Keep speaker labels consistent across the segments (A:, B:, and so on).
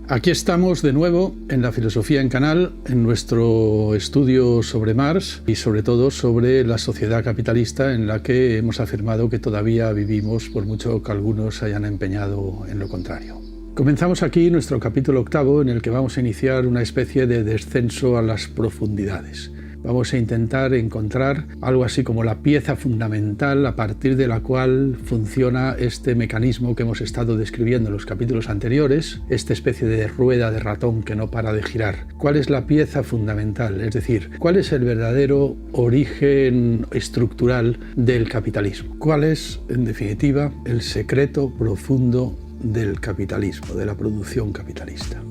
A: Aquí estamos de nuevo en la Filosofía en Canal, en nuestro estudio sobre Marx y sobre todo sobre la sociedad capitalista en la que hemos afirmado que todavía vivimos, por mucho que algunos se hayan empeñado en lo contrario. Comenzamos aquí nuestro capítulo 8, en el que vamos a iniciar una especie de descenso a las profundidades. Vamos a intentar encontrar algo así como la pieza fundamental a partir de la cual funciona este mecanismo que hemos estado describiendo en los capítulos anteriores, esta especie de rueda de ratón que no para de girar. ¿Cuál es la pieza fundamental? Es decir, ¿cuál es el verdadero origen estructural del capitalismo? ¿Cuál es, en definitiva, el secreto profundo del capitalismo, de la producción capitalista?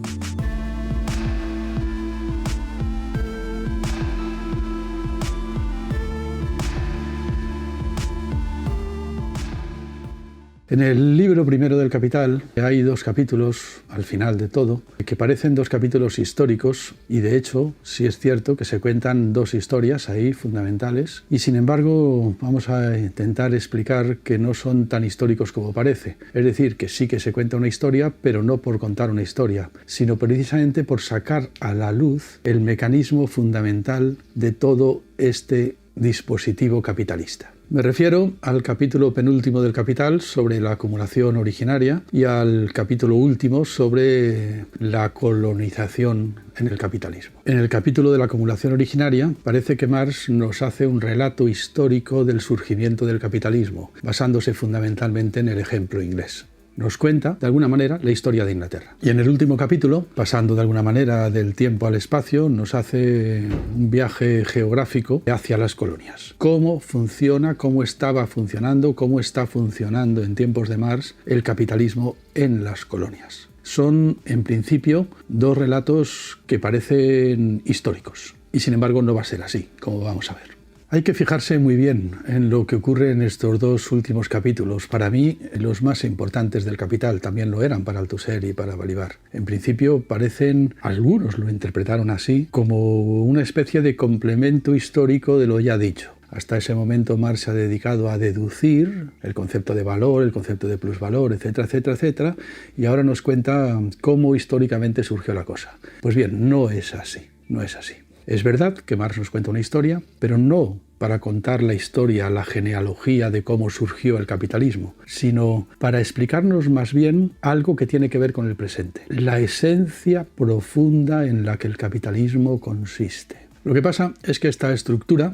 A: En el libro primero del Capital hay dos capítulos, al final de todo, que parecen dos capítulos históricos y de hecho sí es cierto que se cuentan dos historias ahí fundamentales y sin embargo vamos a intentar explicar que no son tan históricos como parece. Es decir, que sí que se cuenta una historia, pero no por contar una historia, sino precisamente por sacar a la luz el mecanismo fundamental de todo este dispositivo capitalista. Me refiero al capítulo penúltimo del Capital sobre la acumulación originaria y al capítulo último sobre la colonización en el capitalismo. En el capítulo de la acumulación originaria parece que Marx nos hace un relato histórico del surgimiento del capitalismo, basándose fundamentalmente en el ejemplo inglés. Nos cuenta, de alguna manera, la historia de Inglaterra. Y en el último capítulo, pasando de alguna manera del tiempo al espacio, nos hace un viaje geográfico hacia las colonias. Cómo funciona, cómo estaba funcionando, cómo está funcionando en tiempos de Marx el capitalismo en las colonias. Son, en principio, dos relatos que parecen históricos. Y sin embargo no va a ser así, como vamos a ver. Hay que fijarse muy bien en lo que ocurre en estos dos últimos capítulos. Para mí, los más importantes del Capital también lo eran para Althusser y para Balibar. En principio, parecen, algunos lo interpretaron así, como una especie de complemento histórico de lo ya dicho. Hasta ese momento Marx se ha dedicado a deducir el concepto de valor, el concepto de plusvalor, etcétera, etcétera, etcétera, y ahora nos cuenta cómo históricamente surgió la cosa. Pues bien, no es así, no es así. Es verdad que Marx nos cuenta una historia, pero no para contar la historia, la genealogía de cómo surgió el capitalismo, sino para explicarnos más bien algo que tiene que ver con el presente, la esencia profunda en la que el capitalismo consiste. Lo que pasa es que esta estructura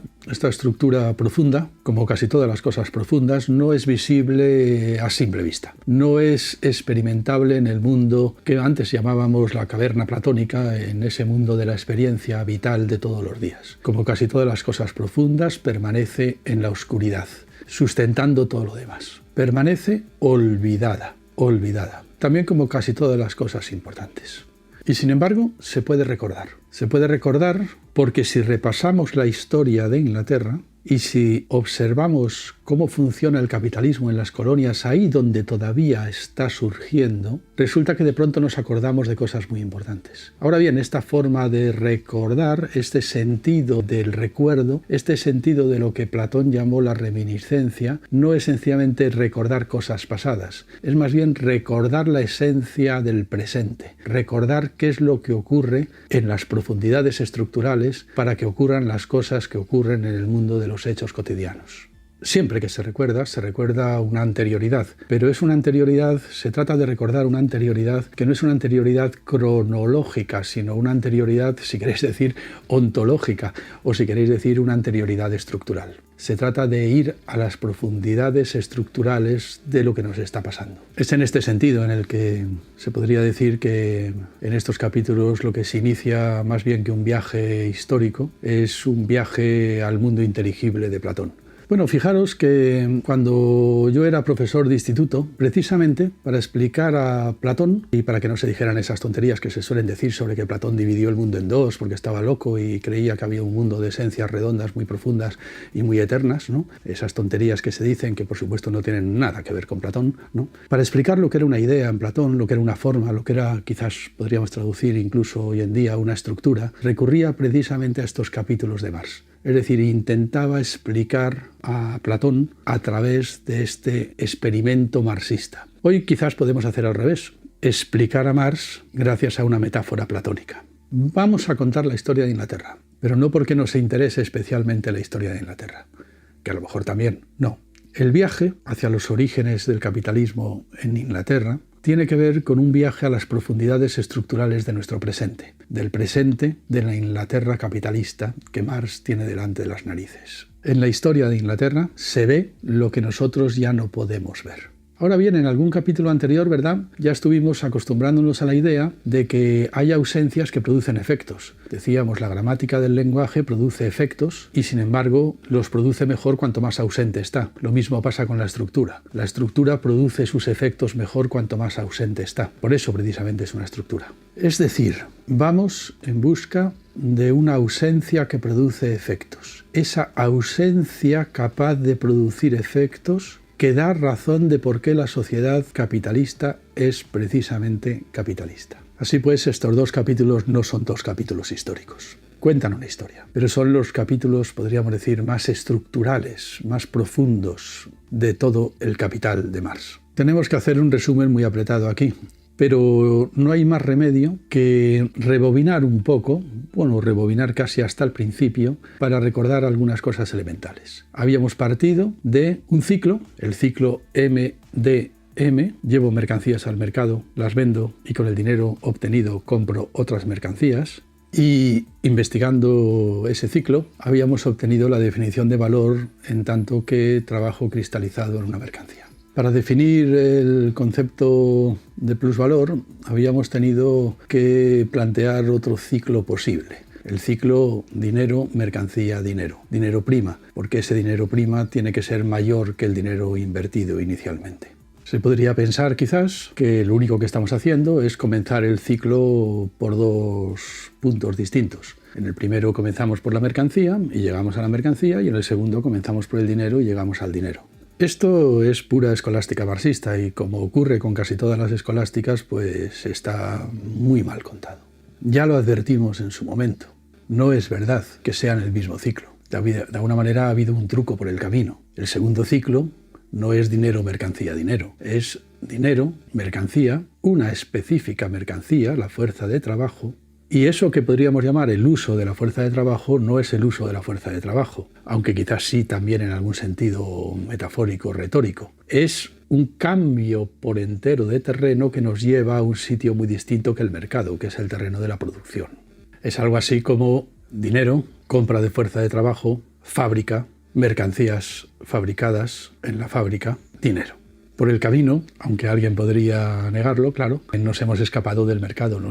A: profunda, como casi todas las cosas profundas, no es visible a simple vista. No es experimentable en el mundo que antes llamábamos la caverna platónica, en ese mundo de la experiencia vital de todos los días. Como casi todas las cosas profundas, permanece en la oscuridad, sustentando todo lo demás. Permanece olvidada. También como casi todas las cosas importantes. Y sin embargo, se puede recordar. Se puede recordar porque si repasamos la historia de Inglaterra y si observamos cómo funciona el capitalismo en las colonias, ahí donde todavía está surgiendo, resulta que de pronto nos acordamos de cosas muy importantes. Ahora bien, esta forma de recordar, este sentido del recuerdo, este sentido de lo que Platón llamó la reminiscencia, no es sencillamente recordar cosas pasadas, es más bien recordar la esencia del presente, recordar qué es lo que ocurre en las profundidades estructurales para que ocurran las cosas que ocurren en el mundo de los hechos cotidianos. Siempre que se recuerda una anterioridad, pero es una anterioridad, se trata de recordar una anterioridad que no es una anterioridad cronológica, sino una anterioridad, si queréis decir, ontológica, o si queréis decir, una anterioridad estructural. Se trata de ir a las profundidades estructurales de lo que nos está pasando. Es en este sentido en el que se podría decir que en estos capítulos lo que se inicia más bien que un viaje histórico es un viaje al mundo inteligible de Platón. Bueno, fijaros que cuando yo era profesor de instituto, precisamente para explicar a Platón y para que no se dijeran esas tonterías que se suelen decir sobre que Platón dividió el mundo en dos porque estaba loco y creía que había un mundo de esencias redondas muy profundas y muy eternas, ¿no? Esas tonterías que se dicen que por supuesto no tienen nada que ver con Platón, ¿no? Para explicar lo que era una idea en Platón, lo que era una forma, lo que era, quizás podríamos traducir incluso hoy en día, una estructura, recurría precisamente a estos capítulos de Marx. Es decir, intentaba explicar a Platón a través de este experimento marxista. Hoy quizás podemos hacer al revés. explicar a Marx gracias a una metáfora platónica. Vamos a contar la historia de Inglaterra, pero no porque nos interese especialmente la historia de Inglaterra, que a lo mejor también, no. El viaje hacia los orígenes del capitalismo en Inglaterra tiene que ver con un viaje a las profundidades estructurales de nuestro presente, del presente de la Inglaterra capitalista que Marx tiene delante de las narices. En la historia de Inglaterra se ve lo que nosotros ya no podemos ver. Ahora bien, en algún capítulo anterior, ¿verdad?, ya estuvimos acostumbrándonos a la idea de que hay ausencias que producen efectos. Decíamos, la gramática del lenguaje produce efectos y, sin embargo, los produce mejor cuanto más ausente está. Lo mismo pasa con la estructura. La estructura produce sus efectos mejor cuanto más ausente está. Por eso, precisamente, es una estructura. Es decir, vamos en busca de una ausencia que produce efectos. Esa ausencia capaz de producir efectos que da razón de por qué la sociedad capitalista es precisamente capitalista. Así pues, estos dos capítulos no son dos capítulos históricos. Cuentan una historia, pero son los capítulos, podríamos decir, más estructurales, más profundos de todo el Capital de Marx. Tenemos que hacer un resumen muy apretado aquí, pero no hay más remedio que rebobinar un poco, bueno, rebobinar casi hasta el principio, para recordar algunas cosas elementales. Habíamos partido de un ciclo, el ciclo MDM, llevo mercancías al mercado, las vendo y con el dinero obtenido compro otras mercancías. Y investigando ese ciclo, habíamos obtenido la definición de valor en tanto que trabajo cristalizado en una mercancía. Para definir el concepto de plusvalor, habíamos tenido que plantear otro ciclo posible. El ciclo dinero, mercancía, dinero. Dinero prima, porque ese dinero prima tiene que ser mayor que el dinero invertido inicialmente. Se podría pensar quizás que lo único que estamos haciendo es comenzar el ciclo por dos puntos distintos. En el primero comenzamos por la mercancía y llegamos a la mercancía, y en el segundo comenzamos por el dinero y llegamos al dinero. Esto es pura escolástica marxista y, como ocurre con casi todas las escolásticas, pues está muy mal contado. Ya lo advertimos en su momento. No es verdad que sean el mismo ciclo. De alguna manera ha habido un truco por el camino. El segundo ciclo no es dinero, mercancía, dinero. Es dinero, mercancía, una específica mercancía, la fuerza de trabajo. Y eso que podríamos llamar el uso de la fuerza de trabajo no es el uso de la fuerza de trabajo, aunque quizás sí también en algún sentido metafórico, retórico. Es un cambio por entero de terreno que nos lleva a un sitio muy distinto que el mercado, que es el terreno de la producción. Es algo así como dinero, compra de fuerza de trabajo, fábrica, mercancías fabricadas en la fábrica, dinero. Por el camino, aunque alguien podría negarlo, claro, nos hemos escapado del mercado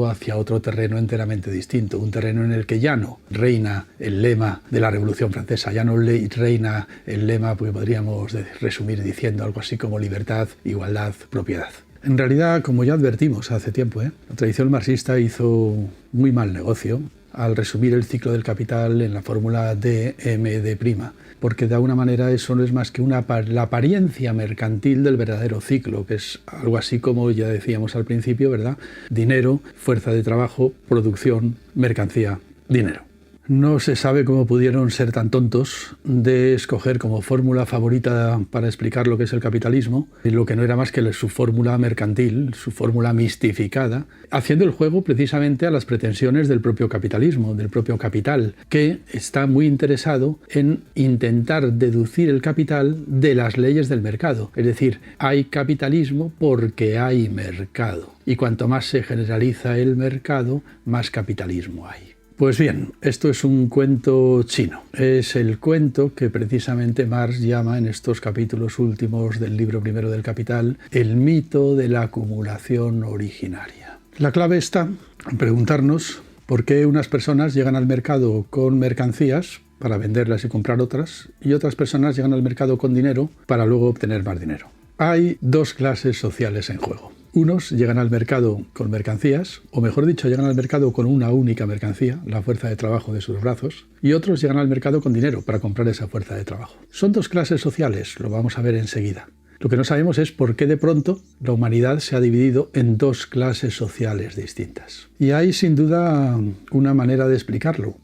A: hacia otro terreno enteramente distinto, un terreno en el que ya no reina el lema de la Revolución Francesa, ya no reina el lema, pues podríamos resumir diciendo algo así como libertad, igualdad, propiedad. En realidad, como ya advertimos hace tiempo, la tradición marxista hizo muy mal negocio al resumir el ciclo del capital en la fórmula DMD', porque de alguna manera eso no es más que la apariencia mercantil del verdadero ciclo, que es algo así como ya decíamos al principio, ¿verdad? Dinero, fuerza de trabajo, producción, mercancía, dinero. No se sabe cómo pudieron ser tan tontos de escoger como fórmula favorita para explicar lo que es el capitalismo, lo que no era más que su fórmula mercantil, su fórmula mistificada, haciendo el juego precisamente a las pretensiones del propio capitalismo, del propio capital, que está muy interesado en intentar deducir el capital de las leyes del mercado. Es decir, hay capitalismo porque hay mercado. Y cuanto más se generaliza el mercado, más capitalismo hay. Pues bien, esto es un cuento chino. Es el cuento que precisamente Marx llama en estos capítulos últimos del libro primero del Capital el mito de la acumulación originaria. La clave está en preguntarnos por qué unas personas llegan al mercado con mercancías para venderlas y comprar otras, y otras personas llegan al mercado con dinero para luego obtener más dinero. Hay dos clases sociales en juego. Unos llegan al mercado con mercancías, o mejor dicho, llegan al mercado con una única mercancía, la fuerza de trabajo de sus brazos, y otros llegan al mercado con dinero para comprar esa fuerza de trabajo. Son dos clases sociales, lo vamos a ver enseguida. Lo que no sabemos es por qué de pronto la humanidad se ha dividido en dos clases sociales distintas. Y hay sin duda una manera de explicarlo,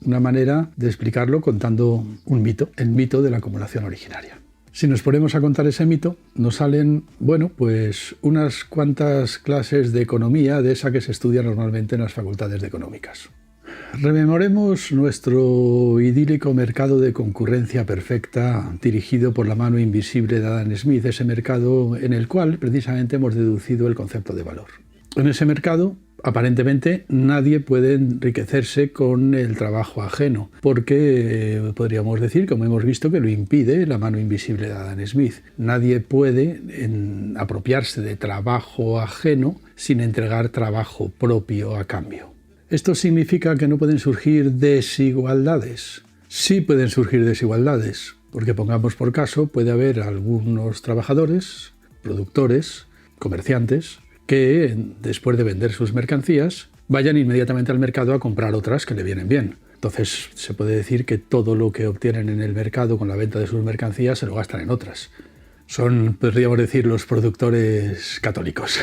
A: contando un mito, el mito de la acumulación originaria. Si nos ponemos a contar ese mito, nos salen, bueno, pues unas cuantas clases de economía de esa que se estudia normalmente en las facultades de económicas. Rememoremos nuestro idílico mercado de concurrencia perfecta dirigido por la mano invisible de Adam Smith, ese mercado en el cual precisamente hemos deducido el concepto de valor. En ese mercado, aparentemente, nadie puede enriquecerse con el trabajo ajeno, porque podríamos decir, como hemos visto, que lo impide la mano invisible de Adam Smith. Nadie puede apropiarse de trabajo ajeno sin entregar trabajo propio a cambio. ¿Esto significa que no pueden surgir desigualdades? Sí pueden surgir desigualdades, porque pongamos por caso, puede haber algunos trabajadores, productores, comerciantes, que después de vender sus mercancías vayan inmediatamente al mercado a comprar otras que le vienen bien. Entonces se puede decir que todo lo que obtienen en el mercado con la venta de sus mercancías se lo gastan en otras. Son, podríamos decir, los productores católicos,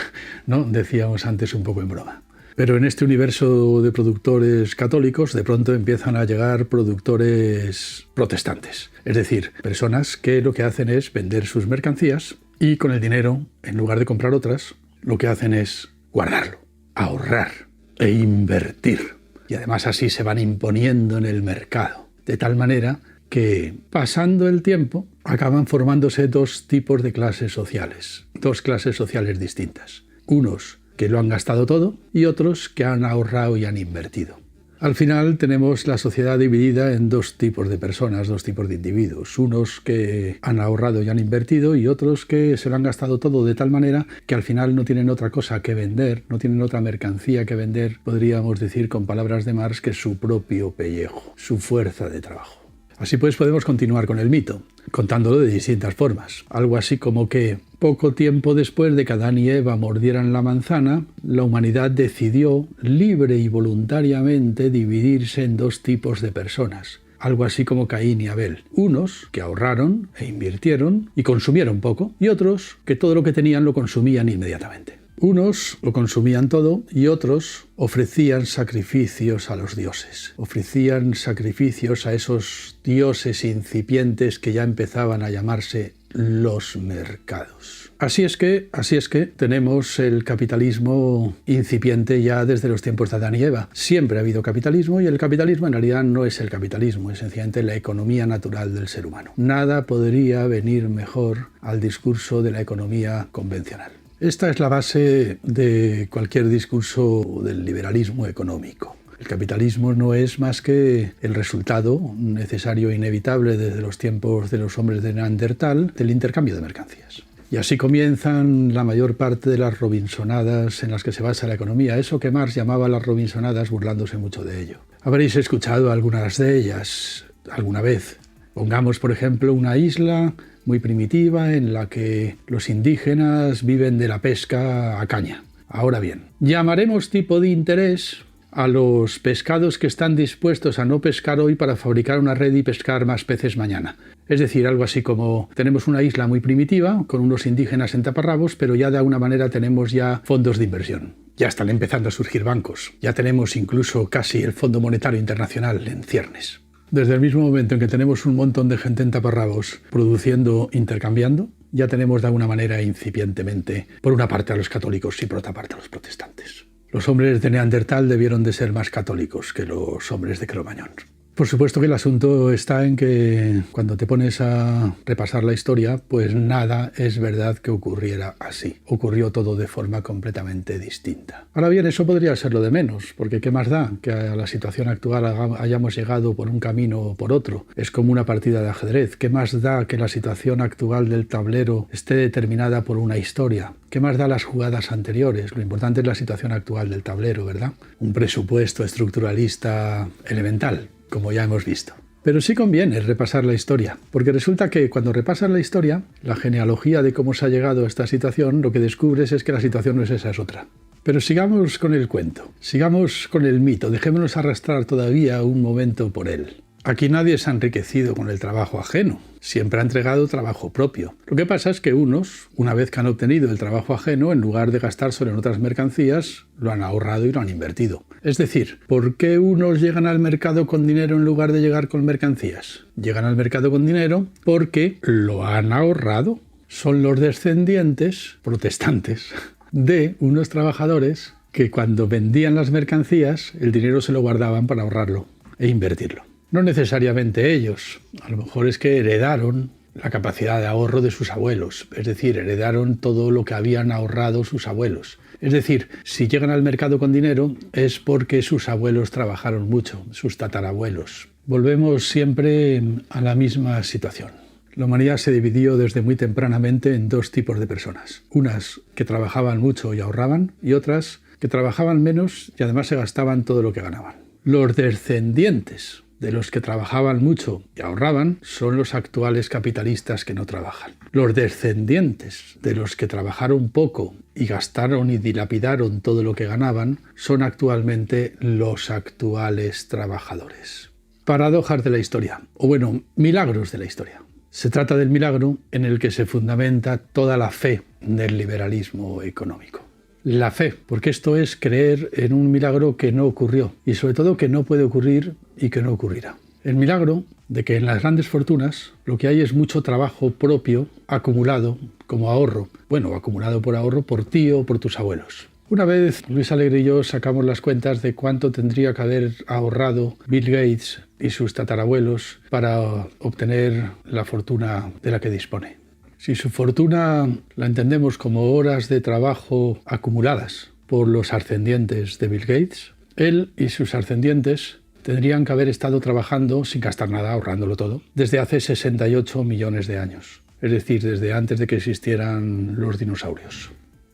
A: ¿no? Decíamos antes un poco en broma. Pero en este universo de productores católicos de pronto empiezan a llegar productores protestantes. Es decir, personas que lo que hacen es vender sus mercancías y con el dinero, en lugar de comprar otras, lo que hacen es guardarlo, ahorrar e invertir. Y además así se van imponiendo en el mercado. De tal manera que, pasando el tiempo, acaban formándose dos tipos de clases sociales. Dos clases sociales distintas. Unos que lo han gastado todo y otros que han ahorrado y han invertido. Al final tenemos la sociedad dividida en dos tipos de personas, dos tipos de individuos. Unos que han ahorrado y han invertido y otros que se lo han gastado todo de tal manera que al final no tienen otra cosa que vender, no tienen otra mercancía que vender, podríamos decir con palabras de Marx, que su propio pellejo, su fuerza de trabajo. Así pues podemos continuar con el mito, contándolo de distintas formas. Algo así como que poco tiempo después de que Adán y Eva mordieran la manzana, la humanidad decidió libre y voluntariamente dividirse en dos tipos de personas. Algo así como Caín y Abel. Unos que ahorraron e invirtieron y consumieron poco, y otros que todo lo que tenían lo consumían inmediatamente. Unos lo consumían todo y otros ofrecían sacrificios a los dioses. Ofrecían sacrificios a esos dioses incipientes que ya empezaban a llamarse los mercados. Así es que tenemos el capitalismo incipiente ya desde los tiempos de Adán y Eva. Siempre ha habido capitalismo y el capitalismo en realidad no es el capitalismo, es sencillamente la economía natural del ser humano. Nada podría venir mejor al discurso de la economía convencional. Esta es la base de cualquier discurso del liberalismo económico. El capitalismo no es más que el resultado necesario e inevitable desde los tiempos de los hombres de Neandertal del intercambio de mercancías. Y así comienzan la mayor parte de las robinsonadas en las que se basa la economía, eso que Marx llamaba las robinsonadas burlándose mucho de ello. Habréis escuchado algunas de ellas alguna vez. Pongamos, por ejemplo, una isla muy primitiva en la que los indígenas viven de la pesca a caña. Ahora bien, llamaremos tipo de interés a los pescados que están dispuestos a no pescar hoy para fabricar una red y pescar más peces mañana. Es decir, algo así como tenemos una isla muy primitiva con unos indígenas en taparrabos, pero ya de alguna manera tenemos ya fondos de inversión. Ya están empezando a surgir bancos. Ya tenemos incluso casi el Fondo Monetario Internacional en ciernes. Desde el mismo momento en que tenemos un montón de gente en taparrabos produciendo, intercambiando, ya tenemos de alguna manera incipientemente, por una parte a los católicos y por otra parte a los protestantes. Los hombres de Neandertal debieron de ser más católicos que los hombres de Cro-Magnon. Por supuesto que el asunto está en que cuando te pones a repasar la historia, pues nada es verdad que ocurriera así. Ocurrió todo de forma completamente distinta. Ahora bien, eso podría ser lo de menos, porque ¿qué más da que a la situación actual hayamos llegado por un camino o por otro? Es como una partida de ajedrez. ¿Qué más da que la situación actual del tablero esté determinada por una historia? ¿Qué más da las jugadas anteriores? Lo importante es la situación actual del tablero, ¿verdad? Un presupuesto estructuralista elemental, como ya hemos visto. Pero sí conviene repasar la historia, porque resulta que cuando repasas la historia, la genealogía de cómo se ha llegado a esta situación, lo que descubres es que la situación no es esa, es otra. Pero sigamos con el cuento, sigamos con el mito, dejémonos arrastrar todavía un momento por él. Aquí nadie se ha enriquecido con el trabajo ajeno, siempre ha entregado trabajo propio. Lo que pasa es que unos, una vez que han obtenido el trabajo ajeno, en lugar de gastárselo en otras mercancías, lo han ahorrado y lo han invertido. Es decir, ¿por qué unos llegan al mercado con dinero en lugar de llegar con mercancías? Llegan al mercado con dinero porque lo han ahorrado. Son los descendientes protestantes de unos trabajadores que cuando vendían las mercancías el dinero se lo guardaban para ahorrarlo e invertirlo. No necesariamente ellos, a lo mejor es que heredaron la capacidad de ahorro de sus abuelos, es decir, heredaron todo lo que habían ahorrado sus abuelos. Es decir, si llegan al mercado con dinero es porque sus abuelos trabajaron mucho, sus tatarabuelos. Volvemos siempre a la misma situación. La humanidad se dividió desde muy tempranamente en dos tipos de personas. Unas que trabajaban mucho y ahorraban, y otras que trabajaban menos y además se gastaban todo lo que ganaban. Los descendientes de los que trabajaban mucho y ahorraban son los actuales capitalistas que no trabajan. Los descendientes de los que trabajaron poco y gastaron y dilapidaron todo lo que ganaban son actualmente los actuales trabajadores. Paradojas de la historia, o bueno, milagros de la historia. Se trata del milagro en el que se fundamenta toda la fe del liberalismo económico. La fe, porque esto es creer en un milagro que no ocurrió y sobre todo que no puede ocurrir y que no ocurrirá. El milagro de que en las grandes fortunas lo que hay es mucho trabajo propio acumulado como ahorro. Bueno, acumulado por ahorro por ti o por tus abuelos. Una vez Luis Alegre y yo sacamos las cuentas de cuánto tendría que haber ahorrado Bill Gates y sus tatarabuelos para obtener la fortuna de la que dispone. Si su fortuna la entendemos como horas de trabajo acumuladas por los ascendientes de Bill Gates, él y sus ascendientes tendrían que haber estado trabajando sin gastar nada, ahorrándolo todo, desde hace 68 millones de años, es decir, desde antes de que existieran los dinosaurios.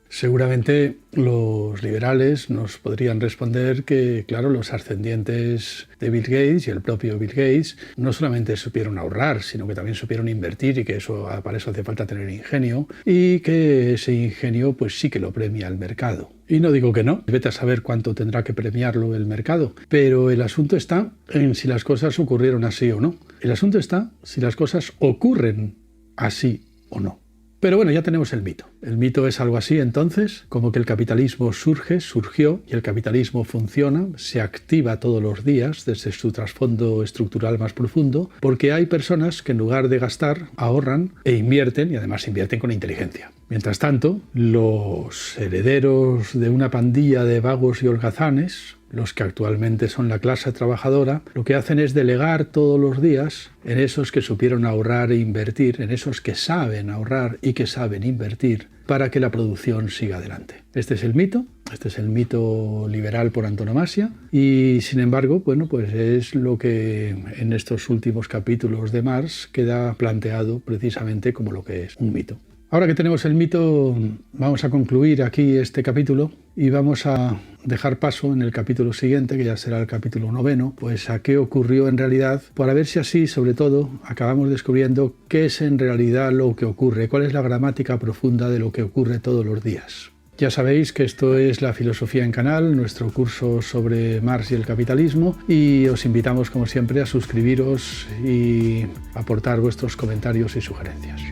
A: Seguramente los liberales nos podrían responder que, claro, los ascendientes de Bill Gates y el propio Bill Gates no solamente supieron ahorrar, sino que también supieron invertir y que para eso hace falta tener ingenio y que ese ingenio pues sí que lo premia el mercado. Y no digo que no, vete a saber cuánto tendrá que premiarlo el mercado, pero el asunto está en si las cosas ocurrieron así o no. El asunto está si las cosas ocurren así o no. Pero bueno, ya tenemos el mito. El mito es algo así entonces, como que el capitalismo surgió y el capitalismo funciona, se activa todos los días desde su trasfondo estructural más profundo, porque hay personas que en lugar de gastar, ahorran e invierten y además invierten con inteligencia. Mientras tanto, los herederos de una pandilla de vagos y holgazanes, los que actualmente son la clase trabajadora, lo que hacen es delegar todos los días en esos que supieron ahorrar e invertir, en esos que saben ahorrar y que saben invertir para que la producción siga adelante. Este es el mito liberal por antonomasia y sin embargo, bueno, pues es lo que en estos últimos capítulos de Marx queda planteado precisamente como lo que es un mito. Ahora que tenemos el mito, vamos a concluir aquí este capítulo y vamos a dejar paso en el capítulo siguiente, que ya será el capítulo 9, pues a qué ocurrió en realidad, para ver si así, sobre todo, acabamos descubriendo qué es en realidad lo que ocurre, cuál es la gramática profunda de lo que ocurre todos los días. Ya sabéis que esto es La Filosofía en Canal, nuestro curso sobre Marx y el capitalismo, y os invitamos, como siempre, a suscribiros y aportar vuestros comentarios y sugerencias.